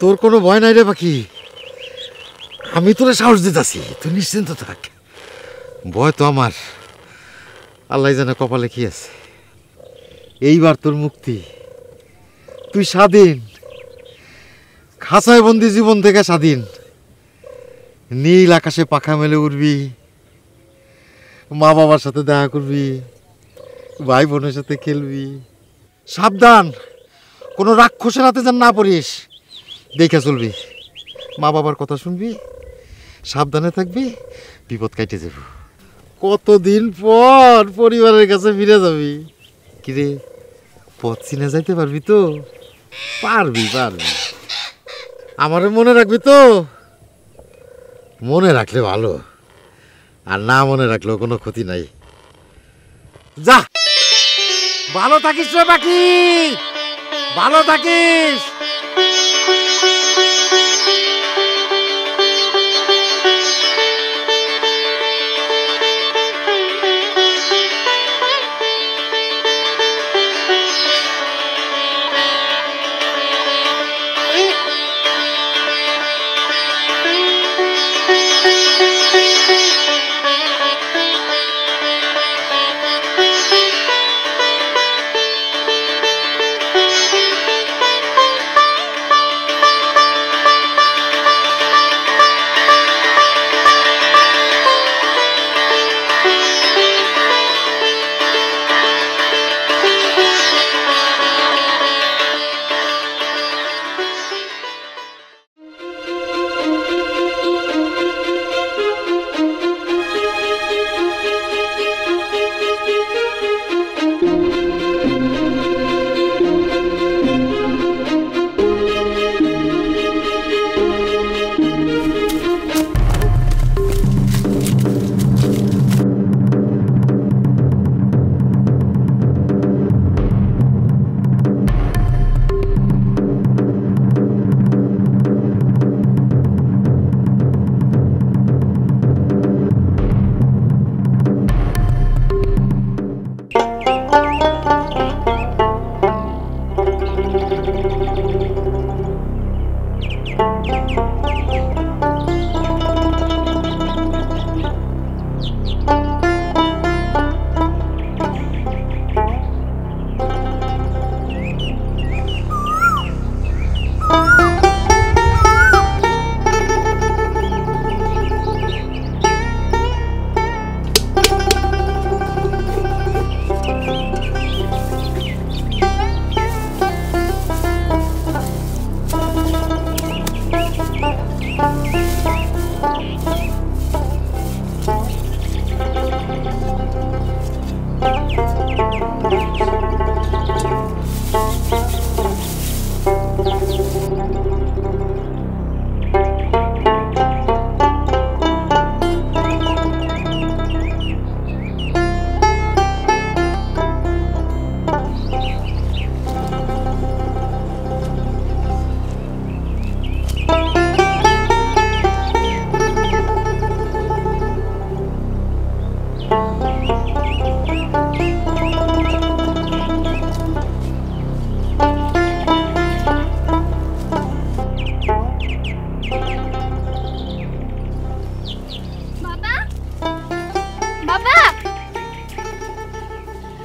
তোর কোনো ভয় নাই রে পাখি, আমি তোরে সাহস দিতেছি, তুই নিশ্চিন্ত থাক। ভয় তো আমার, আল্লাহ জানে কপালে কি আছে। এইবার তোর মুক্তি, তুই স্বাধীন, খাঁচায় বন্দি জীবন থেকে স্বাধীন। নীল আকাশে পাখা মেলে উড়বি, মা বাবার সাথে দেখা করবি, ভাই বোনের সাথে খেলবি। সাবধান, কোনো রাক্ষসের হাতে যেন না পড়িস, দেখে চলবি, মা বাবার কথা শুনবি, সাবধানে থাকবি, বিপদ কাটে যাব। কতদিন পর পরিবারের কাছে ফিরে যাবি। কিরে, পথ চিনে যাইতে পারবি তো? পারবি পারবি, আমারে মনে রাখবি তো? মনে রাখলে ভালো, আর না মনে রাখলেও কোনো ক্ষতি নাই। যা, ভালো থাকিস রে পাখি, ভালো থাকিস।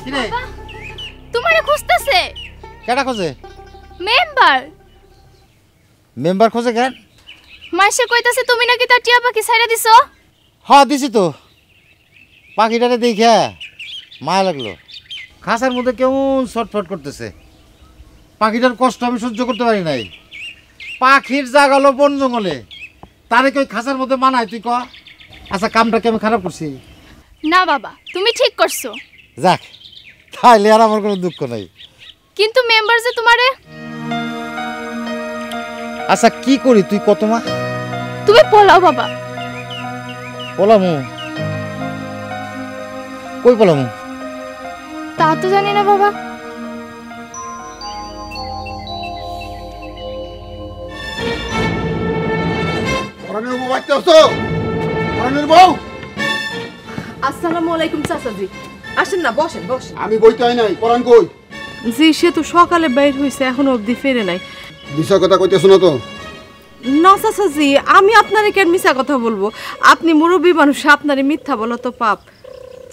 কিরে তোমারে খুঁজতেছে। কেডা খোঁজে? মেম্বার। মেম্বার খোঁজে কেন? মাসে কইতাছে তুমি নাকি তার টিয়া পাখি ছাইড়া দিছো। হ্যাঁ দিছি তো, পাখিটারে দেখে মায়া লাগলো। খাঁচার মধ্যে কেমন ছটফট করতেছে, পাখিটার কষ্ট আমি সহ্য করতে পারি নাই। পাখির জাগালো বন জঙ্গলে, তারে কেউ খাঁচার মধ্যে মানায় তুই ক? আচ্ছা কামটা কি আমি খারাপ করছি? না বাবা, তুমি ঠিক করছো। যাক, তাইলে আর আমার কোনো দুঃখ নাই। কিন্তু মেম্বার যে তোমারে। আচ্ছা কি করি তুই কত মা? তুমি পলাও বাবা। পলামু? কই পলামু? তা তো জানি না বাবা। পরানের বউ বাড়তে আসো? পরানের বউ? আসসালামু আলাইকুম চাচাজি। আসেন না, বসেন বসেন। আমি বইতে আই নাই, পরান কই? জি, সে তো সকালে বাইর হয়েছে, এখনো অবধি ফেরে নাই। বিষয় কথা কইতেছ না তো? না চাচাজি, আমি আপনারে কেন মিথ্যা কথা বলবো? আপনি মুরব্বী মানুষ, আপনারে মিথ্যা বলা তো পাপ।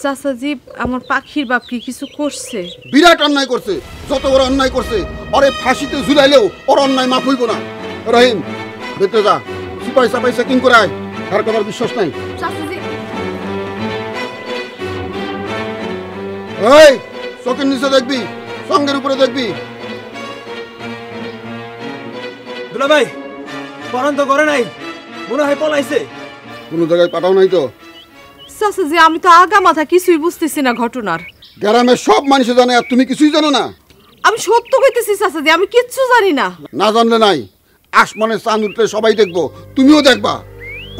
চাচাজি, আমার পাখির বাপ কি কিছু করছে? বিরাট অন্যায় করছে, যত বড় অন্যায় করছে। ওরে ফাঁসিতে ঝুলাইলেও ওর অন্যায় মাফ হইব না। রহিম, ভেতরে যা, সিপাই সাপাই চেকিং করায়। আর কথার বিশ্বাস নাই। চাচাজি, এই চোখের নিচে দেখবি, সঙ্গের উপরে দেখবি। দুলা ভাই, পরান তো করে নাই, মনে হয় পলাইছে। কোনো জায়গায় পাঠাও নাই তো? চাচাজি, আমি তো আগা মাথা কিছুই বুঝতেছি না ঘটনার। গ্রামের সব মানুষ জানে, আর তুমি কিছুই জানো না? আমি সত্য কইতেছি চাচাজি, আমি কিচ্ছু জানি না। না জানলে নাই, আসমানের চাঁদ উঠলে সবাই দেখবো, তুমিও দেখবা।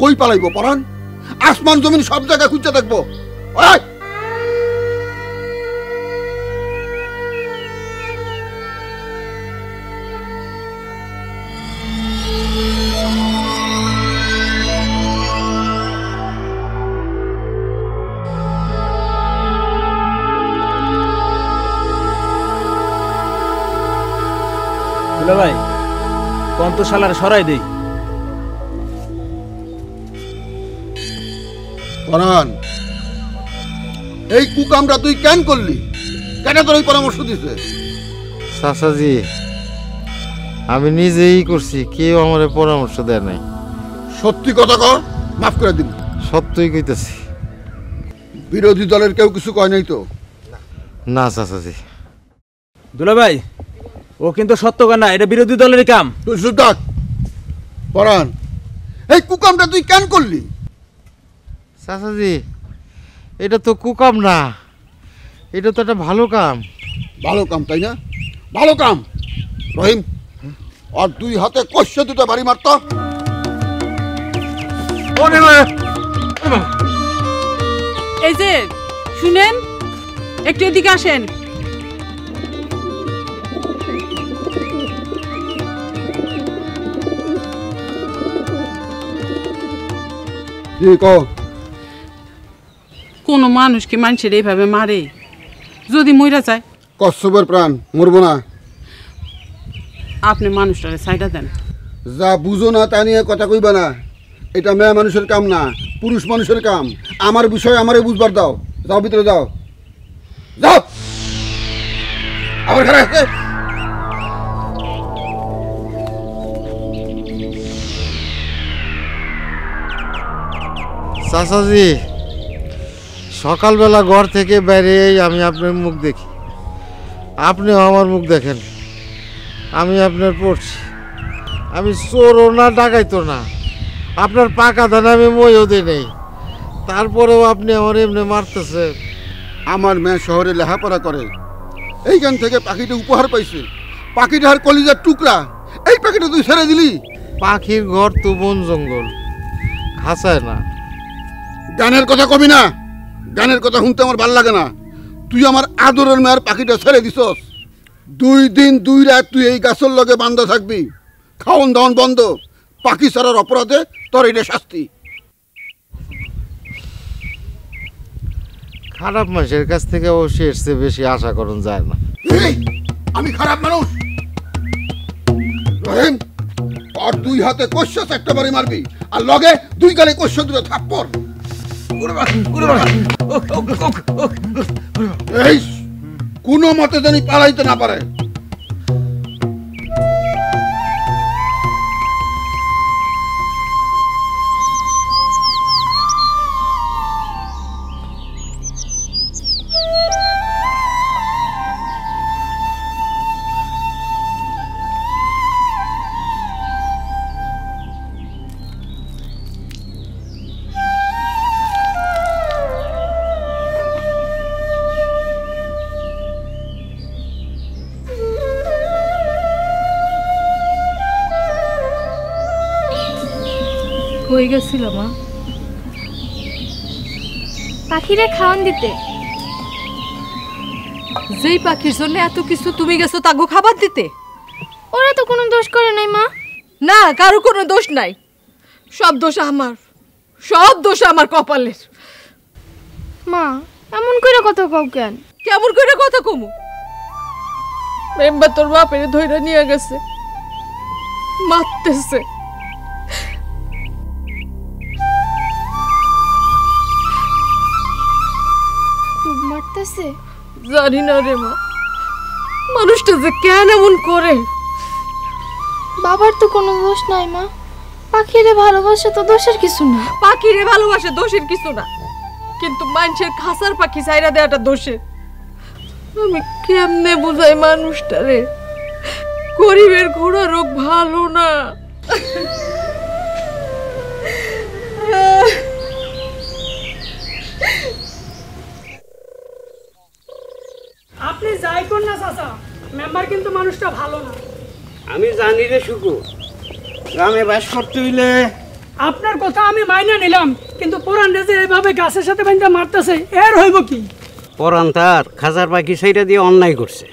কই পালাইবো পরান? আসমান জমিন সব জায়গায় খুঁজতে দেখবো। ওই! দুলা ভাই, কোন তো শালার সরাই দেই। পরান, এই কুকামটা তুই কেন করলি? কেন তোর এই পরামর্শ দিছে? চাচাজি, আমি নিজেই করছি, কেউ আমার পরামর্শ দেয় নাই। সত্যি কথা কর, মাফ করে দিবি। সত্যই কইতাছি। বিরোধী দলের কেউ কিছু কয় নাই তো? না চাচাজি। দুলা ভাই, ও কিন্তু সত্য না, এটা বিরোধী দলের কাম। তুই শুধু থাক। পরান, এই কুকামটা তুই কেন করলি? চাচাজি, এটা তো কুকাম না, এটা তো একটা ভালো কাম। ভালো কাম, তাই না? ভালো কাম। রহিম, আর দুই হাতে কষে দুটো বাড়ি মারতো। এই যে শুনেন, একটু এদিকে আসেন। কি কও? কোনো মানুষকে মানুষের এইভাবে মারে, যদি মইরা যায়? কচ্ছপের প্রাণ মরবো না। আপনি মানুষটারে সাইডা দেন। যা বুঝো না তা নিয়ে কথা কইবা না। এটা মেয়ে মানুষের কাম না, পুরুষ মানুষের কাম। আমার বিষয় আমারে বুঝবার দাও। যাও ভিতরে যাও, যাও। আবার খারাপ আছে। চাচাজি, সকালবেলা ঘর থেকে বেরিয়েই আমি আপনার মুখ দেখি, আপনিও আমার মুখ দেখেন। আমি আপনার পড়ছি, আমি চোরও না ডাকাইতো না, আপনার পাকা ধানে আমি মইও দিই নেই, তারপরেও আপনি আমার এমনি মারতেছে। আমার মেয়ে শহরে লেখাপড়া করে, এইখান থেকে পাখিটা উপহার পাইছে। পাখিটার কলিজার টুকরা, এই পাখিটা তুই ছেড়ে দিলি। পাখির ঘর তো বন জঙ্গল, খাঁচায় না। গানের কথা কবি না, গানের কথা শুনতে আমার ভাল লাগে না। তুই আমার আদরের মেয়ের পাখিটা ছেড়ে দিছস। 2 দিন 2 রাত তুই এই গাছের লগে বান্ধ থাকবি, খাওন দাওন বন্ধ। পাখি ছাড়ার অপরাধে তোর এটা শাস্তি। খারাপ মানুষের কাছ থেকে অবশ্যই এর চেয়ে বেশি আশা করুন যায় না। এই, আমি খারাপ মানুষ? রহিম, আর 2 হাতে কষা 4টা বাড়ি মারবি, আর লগে 2 গালে কষা দুটো থাপ্পড়। এই কোনো মতে জানি পালাইতে না পারে। হয়ে গেছিল মা, পাখিরে খাওয়ান দিতে। যেই পাখির জন্য এত কিছু তুমি গেছো তাগো খাবার দিতে? ওরা তো কোনো দোষ করে নাই মা। না, কারো কোনো দোষ নাই, সব দোষ আমার, সব দোষ আমার কপালের। মা এমন করে কথা কও কেন? কেমন করে কথা কমু? মেম্বার তোর বাপের ধইরা নিয়ে গেছে, মারতেছে। খুব মারতেছে? জানি না রে মা, মানুষটা যে কেন এমন করে। বাবার তো কোনো দোষ নাই মা, পাখিরে ভালোবাসে তো দোষের কিছু না। পাখিরে ভালোবাসে দোষের কিছু না, কিন্তু মানুষের খাসার পাখি ছাইরা দেওয়াটা দোষের। আমি কেমনে বুঝাই মানুষটারে, গরিবের ঘোড়া রোগ ভালো না। আপনি যাই কোন না চাচা, মেম্বার কিন্তু মানুষটা ভালো না। আমি জানি রে শুকু, গ্রামে বাস করতে হইলে। আপনার কথা আমি মাইনা নিলাম, কিন্তু পুরান রেজে এভাবে গাছের সাথে বান্ধা মারতেছে, এর হইব কি? পরান তার খাজার পাখি সেইটা দিয়ে অন্যায় করছে,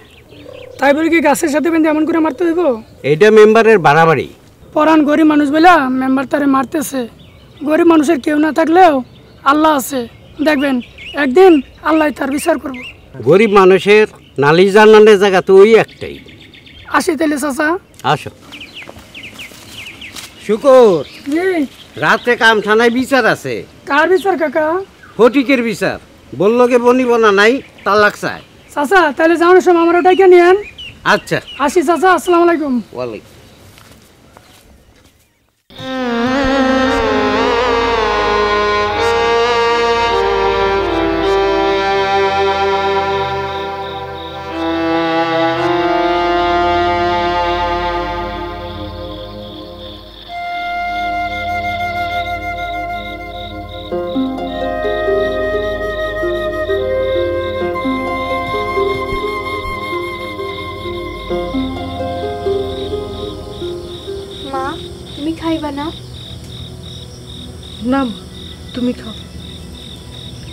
তাই বলে কি গাছের সাথে বান্ধা এমন করে মারতে হইব? এইটা মেম্বারের বাড়াবাড়ি। পরান গরিব মানুষ বলে মেম্বার তারে মারতেছে। গরিব মানুষের কেউ না থাকলেও আল্লাহ আছে, দেখবেন একদিন আল্লাহ তার বিচার করব। গরিব মানুষের নালিশ জানানোর জায়গা তো ওই একটাই। আসি তাইলে চাচা। আসো শুকুর, জি। রাত্রে কামখানায় বিচার আছে। কার বিচার কাকা? ফটিকের বিচার। বললোকে বনিব না নাই তালাক চায়। চাচা তাহলে যাওয়ার সময় আমার ওটাকে নিয়েন। আচ্ছা আসি চাচা, আসসালামু আলাইকুম। ওয়ালাইকুম। মা তুমি খাইবা না? না মা, তুমি খাও।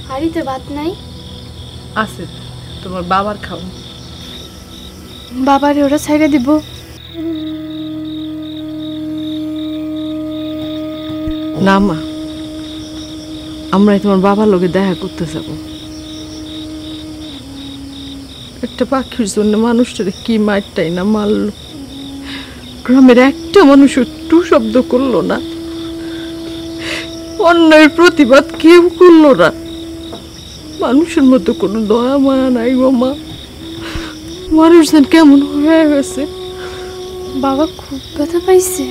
হাড়িতে ভাত নাই? আছে, তোমার বাবার খাও। বাবারে ওরা ছাইড়া দিব? না মা, আমরাই তোমার বাবার লোকে দেখা করতে যাব। একটা পাখির জন্য মানুষটারে কি মারটাই না মারল, গ্রামের একটা মানুষ একটু শব্দ করলো না, অন্যায়ের প্রতিবাদ কেউ করলো না। মানুষের মতো কোনো দয়া মায়া নাই গো মা, মানুষজন কেমন হয়ে গেছে। বাবা খুব ব্যথা পাইছে।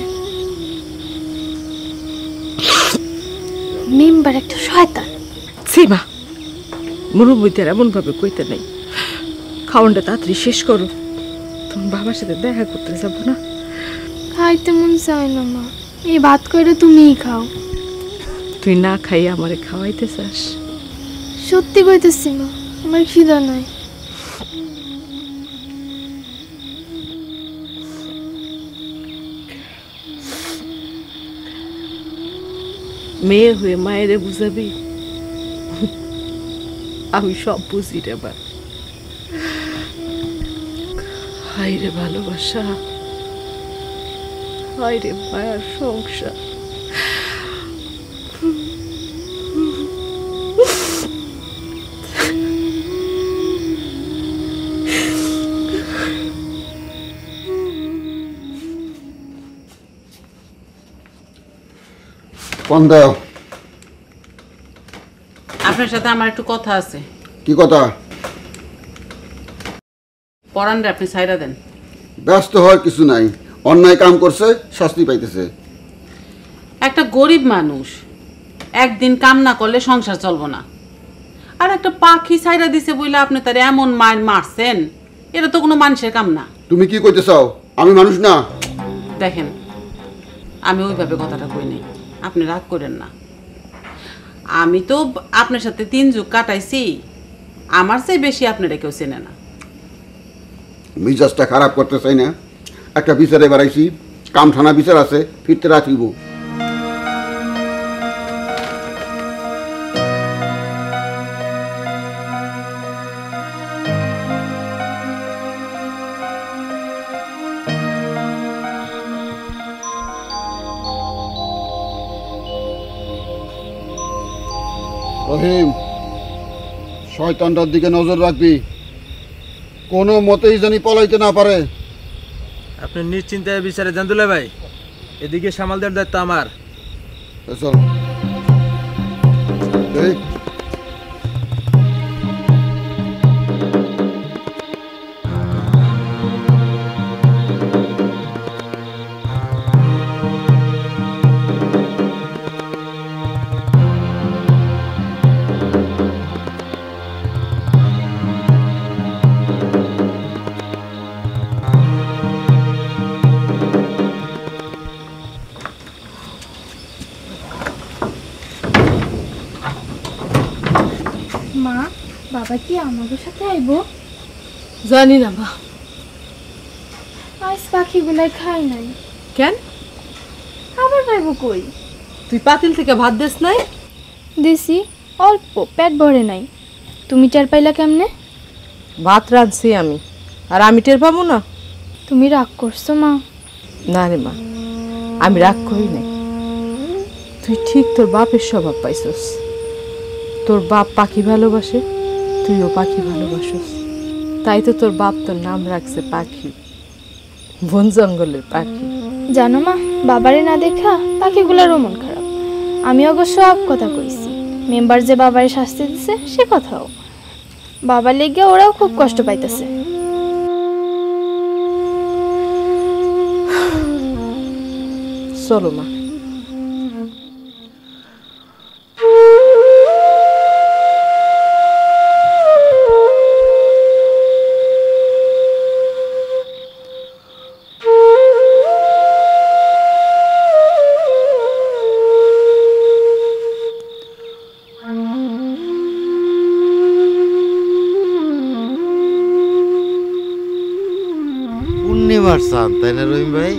মেম্বার একটা শয়তান। সীমা, মুরব্বীদের এমন ভাবে কইতে নেই। খাওয়ানটা তাড়াতাড়ি শেষ করো, তোমার বাবার সাথে দেখা করতে যাবো না? খাইতে মন চায় না মা, এই ভাত কইরা তুমিই খাও। তুই না খাই আমারে খাওয়াইতে চাস? সত্যি কইতেছি মা, আমার খিদা নাই। মেয়ে হয়ে মায়েরে বুঝাবি? আমি সব বুঝি রে বা। হাই রে ভালোবাসা, হাই রে মায়ার সংসার। আপনার সাথে আমার একটু কথা আছে। কি কথা? পরানরে আপনি সাইরা দেন। ব্যস্ত হওয়ার কিছু নাই, অন্যায় কাম করছে, শাস্তি পাইতেছে। একটা গরিব মানুষ একদিন কাম না করলে সংসার চলবো না, আর একটা পাখি সাইরা দিছে বইলে আপনি তার এমন মার মারছেন, এটা তো কোনো মানুষের কাম না। তুমি কি কইতে চাও? আমি মানুষ না? দেখেন, আমি ওইভাবে কথাটা কই নাই, আপনি রাগ করেন না। আমি তো আপনার সাথে 3 যুগ কাটাইছি, আমার চেয়ে বেশি আপনারা কেউ চেনে না। মিজাজটা খারাপ করতে চাই না, একটা বিচারে বাড়াইছি, কাম থানা বিচার আছে, ফিরতে রাখিব। রহিম, শয়তানটার দিকে নজর রাখবি, কোনো মতেই জানি পলাইতে না পারে। আপনি নিশ্চিন্তায় বিচারে যান দুলা ভাই, এদিকে সামাল দেওয়ার দায়িত্ব আমার। চল এই মা, বাবা কি আমাদের সাথে আইব? জানি না মা। আজ পাখিগুলাই খাই নাই, কেন? আবার পাইব কই? তুই পাতিল থেকে ভাত দেস নাই? দিছি, অল্প, পেট ভরে নাই। তুমি টের পাইলা কেমনে? ভাত রাঁধছি আমি, আর আমি টের পাবো না? তুমি রাগ করছো মা? না রে মা, আমি রাগ করি নাই। তুই ঠিক তোর বাপের স্বভাব পাইছস। তোর বাপ পাখি ভালোবাসে, তুইও পাখি ভালোবাসস, তাই তো তোর বাপ তোর নাম রাখছে পাখি, বন জঙ্গলের পাখি। জানো মা, বাবারে না দেখা পাখিগুলারও মন খারাপ। আমি অবশ্য সব কথা কইছি, মেম্বার যে বাবারে শাস্তি দিছে সে কথাও। বাবার লেগে ওরাও খুব কষ্ট পাইতেছে। চলো মা। পূর্ণিমার চাঁদ, তাই না রহিম ভাই?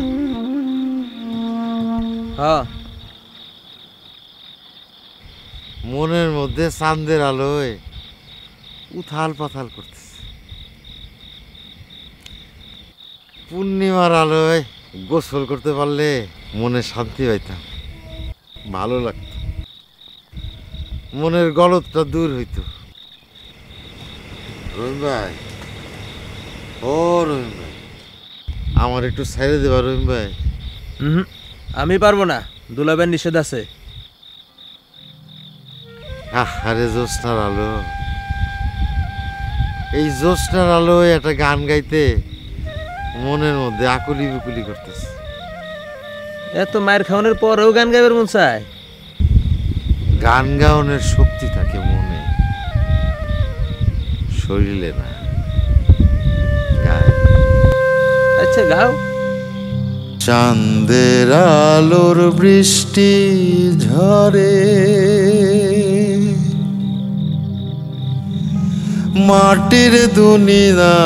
হ্যাঁ, মনের মধ্যে চাঁদের আলোয় উথাল পাথাল করতেছে। পূর্ণিমার আলোয় গোসল করতে পারলে মনে শান্তি পাইতাম, ভালো লাগতো, মনের গলদটা দূর হইতো। রহিম ভাই, ও রহিম ভাই, আমার একটু ছেড়ে দেবা রহিম ভাই? আমি পারবো না, দুলাবের নিষেধ আছে। আরে জ্যোৎস্নার আলো, এই জ্যোৎস্নার আলোয় একটা গান গাইতে মনের মধ্যে আকুলি বিকুলি করতেছে। এত মায়ের খাওয়ানোর পরেও গান গাইবার মন চায়? গান গাওয়ানোর শক্তি থাকে মনে, শরীরে না। আচ্ছা গাও। চাঁদের আলোর বৃষ্টি ঝরে মাটির দুনিয়া,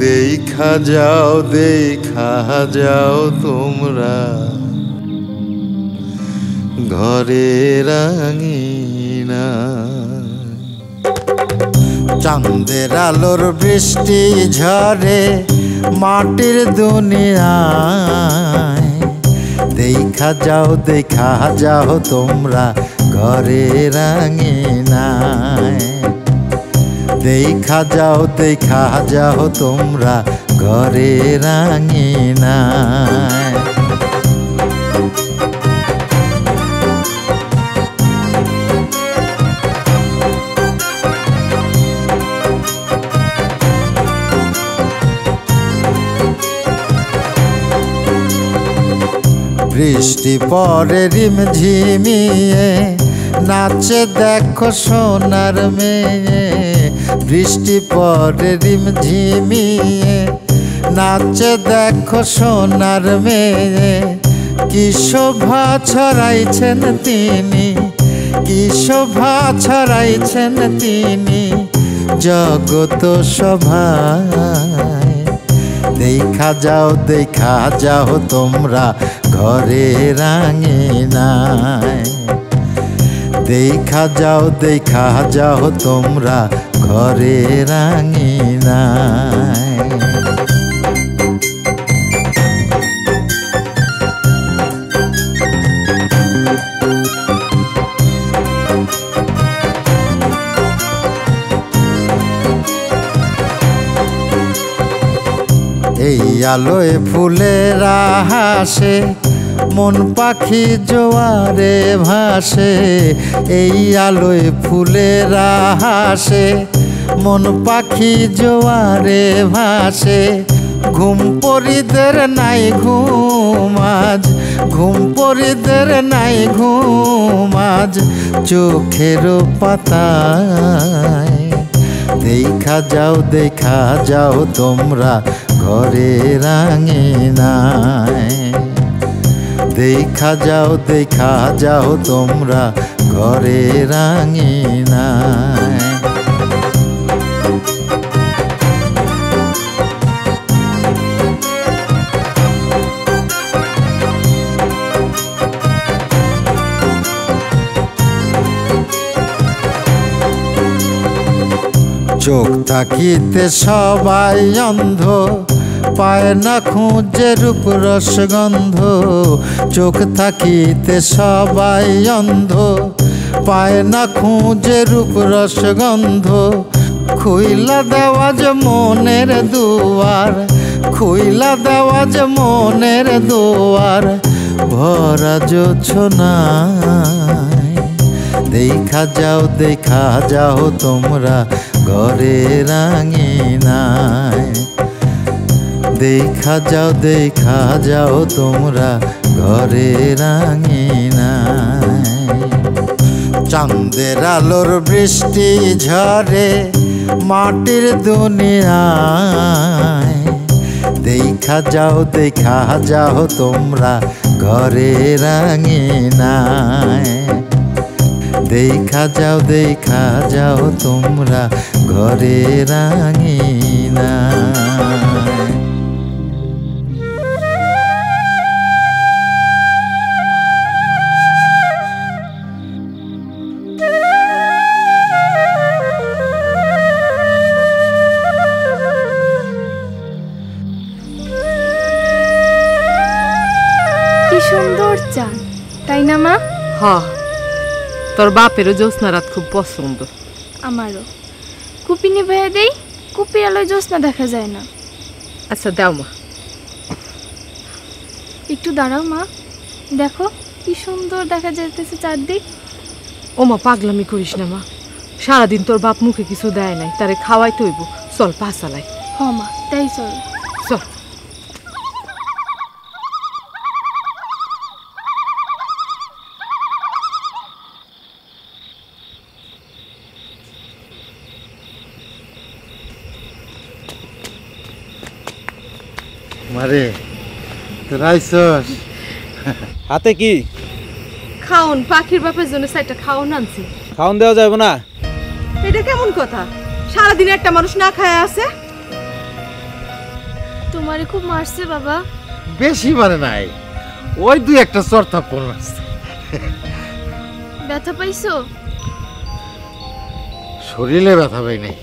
দেখা যাও তোমরা ঘরে রাঙিনা। চাঁদের আলোর বৃষ্টি ঝরে মাটির দুনিয়ায়, দেখা যাও তোমরা ঘরে রাঙিনায়। দেখা যাও তোমরা ঘরে রাঙিনায়। বৃষ্টি পরে রিমঝিমিয়ে নাচে দেখো সোনার মেয়ে বৃষ্টি পরে রিমঝিমিয়ে নাচে দেখো সোনার মেয়ে কি শোভা ছড়াইছেন তিনি কি শোভা ছড়াইছেন তিনি জগত সভায় দেখা যাও তোমরা ঘরে রাঙিনায় দেখা যাও তোমরা ঘরে রাঙিনায় এই আলোয় ফুলেরা হাসে মন পাখি জোয়ারে ভাসে এই আলোয় ফুলেরা হাসে মন পাখি জোয়ারে ভাসে ঘুম পরিদের নাই ঘুমাজ ঘুম পরিদের নাই ঘুমাজ চোখের পাতায় দেখা যাও তোমরা ঘরে রাঙিনায় দেখা যাও তোমরা ঘরে রাঙিনায় চোখ থাকিতে সবাই অন্ধ পায় না খুঁজে রূপ রসগন্ধ চোখ থাকিতে সবাই অন্ধ পায় না খুঁজে রূপ রসগন্ধ খুইলা দেওয়া যে মনের দুয়ার খুইলা দেওয়া যে মনের দুয়ার ভরা জোছনায় দেখা যাও তোমরা ঘরে রাঙিনায় দেখা যাও তোমরা ঘরে রাঙিনায় চাঁদের আলোর বৃষ্টি ঝরে মাটির দুনিয়ায় দেখা যাও তোমরা ঘরে রাঙিনায় দেখা যাও তোমরা ঘরে রাঙিনায় কি সুন্দর চাঁদ তাই না মা? হ্যাঁ, তোর বাপেরও জ্যোৎস্না রাত খুব পছন্দ। আমারও। কুপি নিভে দেই, কুপির আলোয় জ্যোৎস্না দেখা যায় না। আচ্ছা দাও মা। একটু দাঁড়াও মা, দেখো কি সুন্দর দেখা যাইতেছে চারদিক। ও মা, পাগলামি করিস না মা, সারাদিন তোর বাপ মুখে কিছু দেয় নাই, তারে খাওয়াইতে হইব। চল পা চালাই। হ মা, তাই চল। চল। মারে তোর আইসস হাতে কি খাওন? পাখির বাপের জন্য সাইডটা খাওন আনছি। খাওন দেওয়া যাবে না? এটা কেমন কথা? সারাদিন একটা মানুষ না খায় আছে। তোমারে খুব মারছে বাবা? বেশি মারে নাই, ওই দুই একটা চর থাপ্পড় মারছে। ব্যথা পাইছো? শরীরে ব্যথা পাই নাই,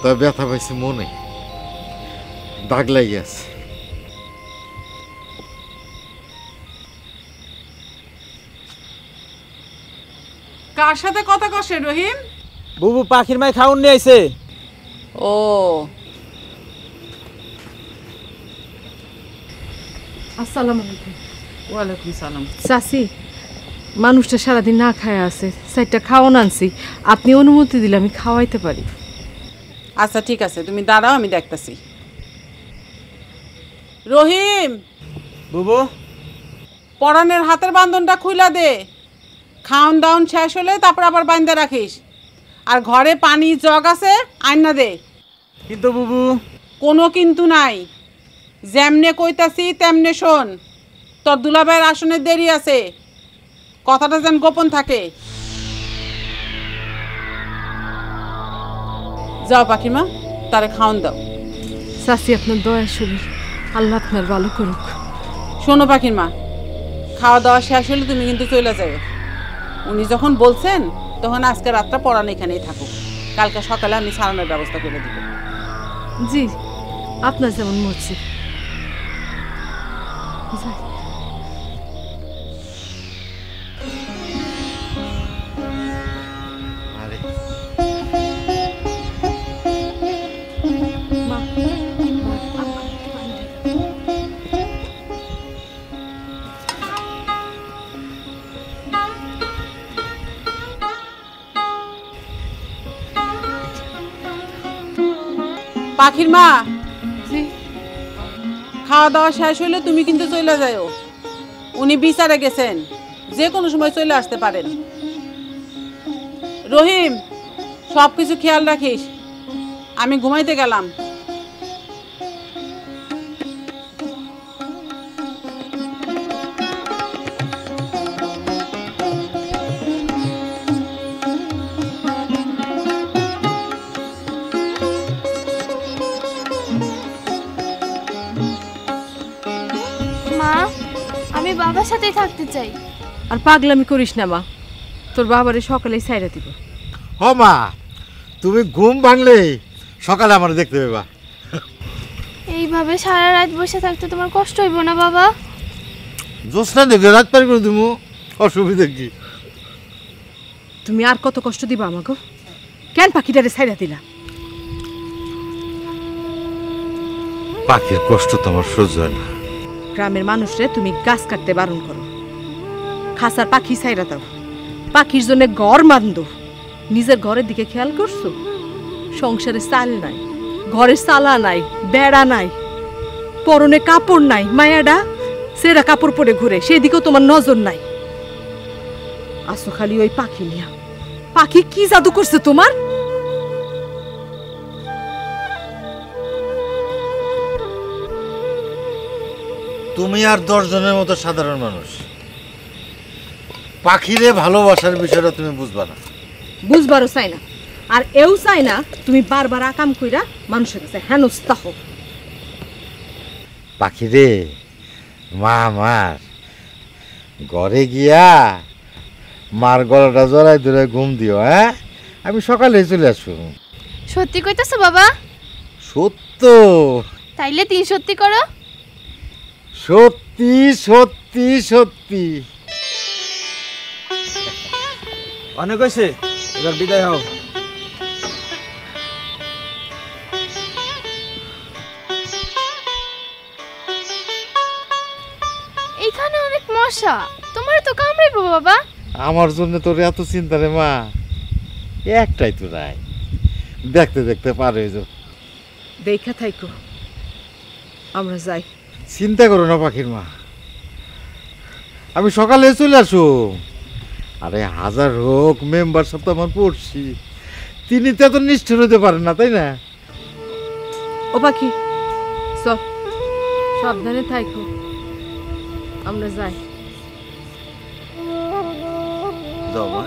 তবে ব্যথা পাইছি মনে, দাগ লাগিয়ে আছে। কার সাথে কথা কষে রহিম? বুবু পাখির মাই খাওন নিয়ে আইছে। ও আসসালামু আলাইকুম। ওয়ালাইকুম সালাম। চাচি, মানুষটা সারাদিন না খায় আছে, সাইডটা খাওন আনছি, আপনি অনুমতি দিলে আমি খাওয়াইতে পারি। আচ্ছা ঠিক আছে, তুমি দাঁড়াও, আমি দেখতেছি। রহিম, বুবু পরানের হাতের বান্ধনটা খুইলা দে। খাওন দাওন শেষ হলে তারপর আবার বান্ধে রাখিস। আর ঘরে পানি জগ আছে, আইনা দে। কিন্তু বুবু। কোনো কিন্তু নাই, যেমনে কইতাছি তেমনে শোন। তোর দুলাভাইয়ের আসনের দেরি আছে, কথাটা যেন গোপন থাকে। যাও পাখিমা, তারে খাওন দাও। চাচি আপনার দয়া শরীর, আল্লাহ আপনার ভালো করুক। শোনো পাখিমা, খাওয়া দাওয়া শেষ হলে তুমি কিন্তু চলে যাবে। উনি যখন বলছেন তখন আজকে রাতটা পড়ানো এখানেই থাকুক, কালকে সকালে আমি সারানোর ব্যবস্থা করে দিব। জি, আপনার যেমন মর্জি। আরে পাখির মা, খাওয়া দাওয়া শেষ হইলে তুমি কিন্তু চলে যাও। উনি বিচারে গেছেন, যে কোনো সময় চলে আসতে পারেন। রহিম, সব কিছু খেয়াল রাখিস। আমি ঘুমাইতে গেলাম। মা, আমি বাবার সাথেই থাকতে চাই। আর পাগলামি করিস না মা, তোর বাবারে সকালেই ছাইরা দিব। হ মা, তুমি ঘুম ভাঙলে সকালে আমার দেখতে পাবা। এইভাবে সারা রাত বসে থাকতে তোমার কষ্ট হইব না বাবা? জোৎস্না দেখে রাত পার করে দিব, অসুবিধা কি? তুমি আর কত কষ্ট দিবা আমাকে? কেন পাখিটারে ছাইরা দিলা? পাখির কষ্ট তোমার সহ্য হয় না। গ্রামের মানুষরে তুমি গাছ কাটতে বারণ করো, খাসার পাখি ছাইরা দাও, পাখির জন্য ঘর বান্ধো। নিজের ঘরের দিকে খেয়াল করছো? সংসারে চাল নাই, ঘরে চালা নাই, বেড়া নাই, পরনে কাপড় নাই, মায়াডা সেরা কাপড় পরে ঘুরে, সেদিকেও তোমার নজর নাই। আসো খালি ওই পাখি নিয়া। পাখি কি জাদু করছে তোমার? তুমি আর 10 জনের মতো সাধারণ মানুষ, পাখিরে ভালোবাসার বিষয়টা তুমি বুঝবা না। বুঝবারও চাই না, আর এও চাই না তুমি বারবার আকাম কইরা মানুষের কাছে হেনস্থা হও। পাখিরে, মা আমার ঘরে গিয়া মার গলাটা জড়াই ধরে ঘুম দিও। হ্যাঁ, আমি সকালে চলে আসবো। সত্যি কইতাছো বাবা? সত্য। তাইলে 3 সত্যি করো। সত্যি সত্যি সত্যি। অনেক হয়েছে, এবার বিদায় হও। এইখানে অনেক মশা, তোমার তো কামড়াইবো বাবা। আমার জন্য তোর এত চিন্তা রে মা? একটাই তো রাই, দেখতে দেখতে পার হয়ে যাও। দেখা থাইকো, আমরা যাই। চিন্তা করো না পাখির মা, আমি সকালে চলে আসো। আরে হাজার হোক মেম্বার সব তো আমার পড়ছি, তিনি তো এত নিষ্ঠুর হতে পারেন না, তাই না? ও পাখি, চল, সাবধানে থাইকো, আমরা যাই। যাও মা।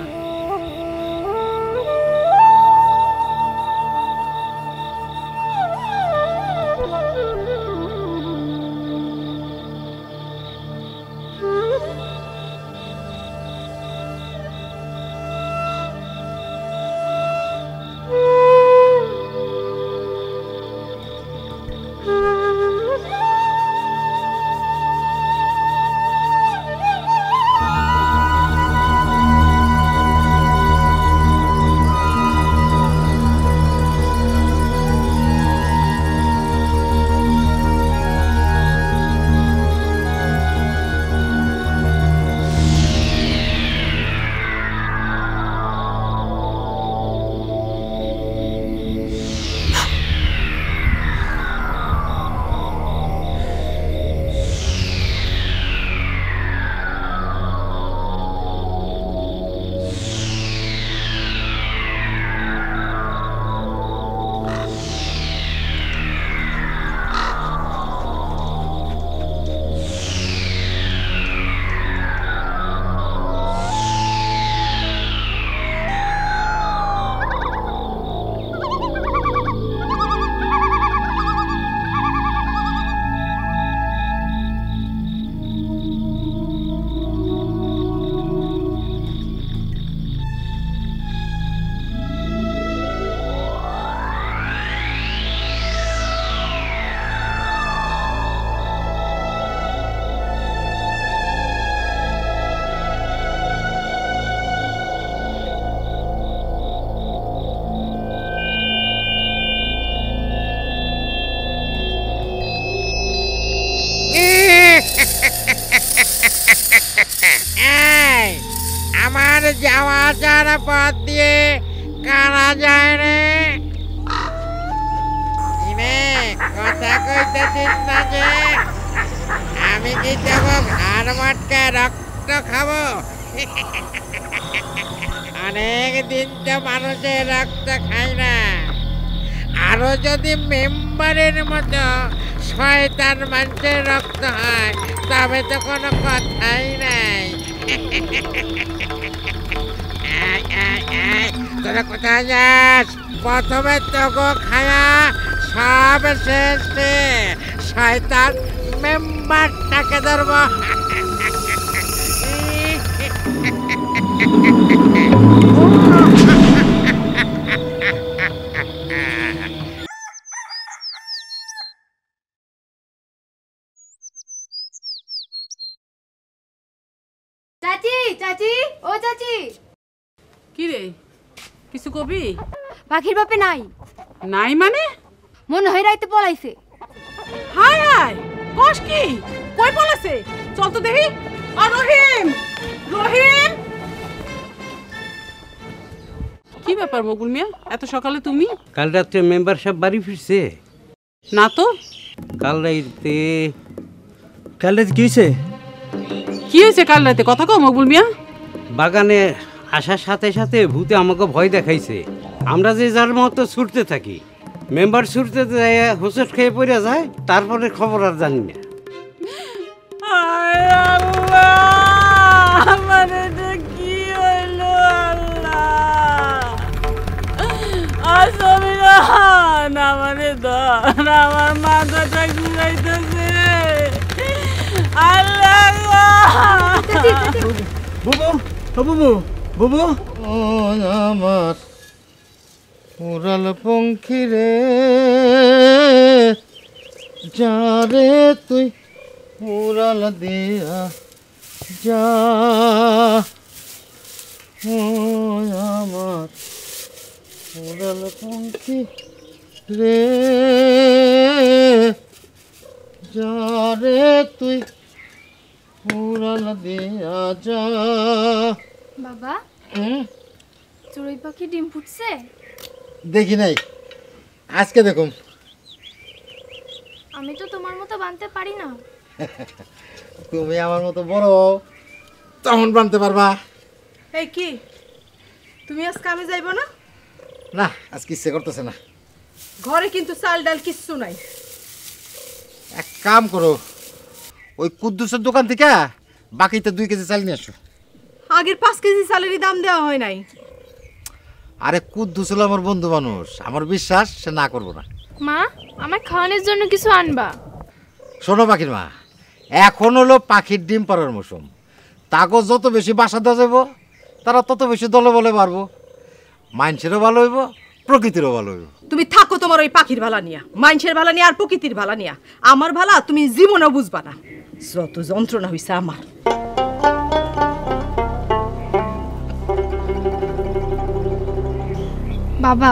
এই আমার যাওয়া যাওয়ার পথ দিয়ে কারা যায় রে? কথা কইতেছিস না যে? আমি কি যাবো ঘাড় মটকে রক্ত খাবো? অনেক দিন তো মানুষের রক্ত খাই না। আরো যদি মেম্বারের মতো শয়তান মানুষের রক্ত হয় তবে তো কোনো কথাই নাই। তোরা কোথায় যাস? প্রথমে তোকে খায়া সব শেষে শয়তান মেম্বারটাকে ধরবো। চাচি চাচি ও চাচি, কি রে কিছু কবি? পাখির বাপে নাই। নাই মানে? মনে হয় রাইতে পলাইছে। হায় হায়, কস কি? কই পলাছে? চল তো দেখি। আর রহিম, রহিম! কি ব্যাপার মকুল মিয়া, এত সকালে তুমি? কাল রাত্রে মেম্বার সাহেব বাড়ি ফিরছে না তো। কাল রাইতে কি হয়েছে? কি হয়েছে কাল রাতে? কথা কও মকবুল মিয়া। বাগানে আসার সাথে সাথে ভূতে আমাকে ভয় দেখাইছে। আমরা যে যার মতো ছুটতে থাকি, মেম্বার ছুটতে যায় হোঁচট খেয়ে পড়ে যায়, তারপরে খবর আর জানি না। কি হইলো আল্লাহ? আমার মাথাটা ঘুরাইতেছে। আমার উড়াল পঙ্খী রে, যা রে তুই উড়াল দিয়া যা। আমার উড়াল পঙ্খী রে, যা রে তুই উড়াল দিয়া যা। বাবা, চড়ুই পাখি ডিম ফুটছে? দেখি নাই, আজকে দেখুন। আমি তো তোমার মতো বানতে পারি না। তুমি আমার মতো বড় তখন বানতে পারবা। এই কি তুমি আজ কামে যাইবো না? না, আজকে ইচ্ছে করতেছে না। ঘরে কিন্তু চাল ডাল কিচ্ছু নাই। এক কাম করো, ওই কুদ্দুসের দোকান থেকে বাকিতে 2 কেজি চাল নিয়ে আসো। আগের 5 কেজি চালেরই দাম দেওয়া হয় নাই। আরে কুদ্দুস হলো আমার বন্ধু মানুষ, আমার বিশ্বাস সে না করবো না। মা, আমার খাওয়ানোর জন্য কিছু আনবা। শোনো পাখির মা, এখন হলো পাখির ডিম পাড়ার মৌসুম। তাকে যত বেশি বাসা দেওয়া যাবো, তারা তত বেশি দলে বলে পারবো। মানুষেরও ভালো হইব, প্রকৃতিরও ভালো হইব। তুমি থাকো তোমার ওই পাখির ভালা নিয়া, মানুষের ভালা নিয়া আর প্রকৃতির ভালা নিয়া। আমার ভালা তুমি জীবনেও বুঝবা না। যত যন্ত্রণা হইছে আমার। বাবা,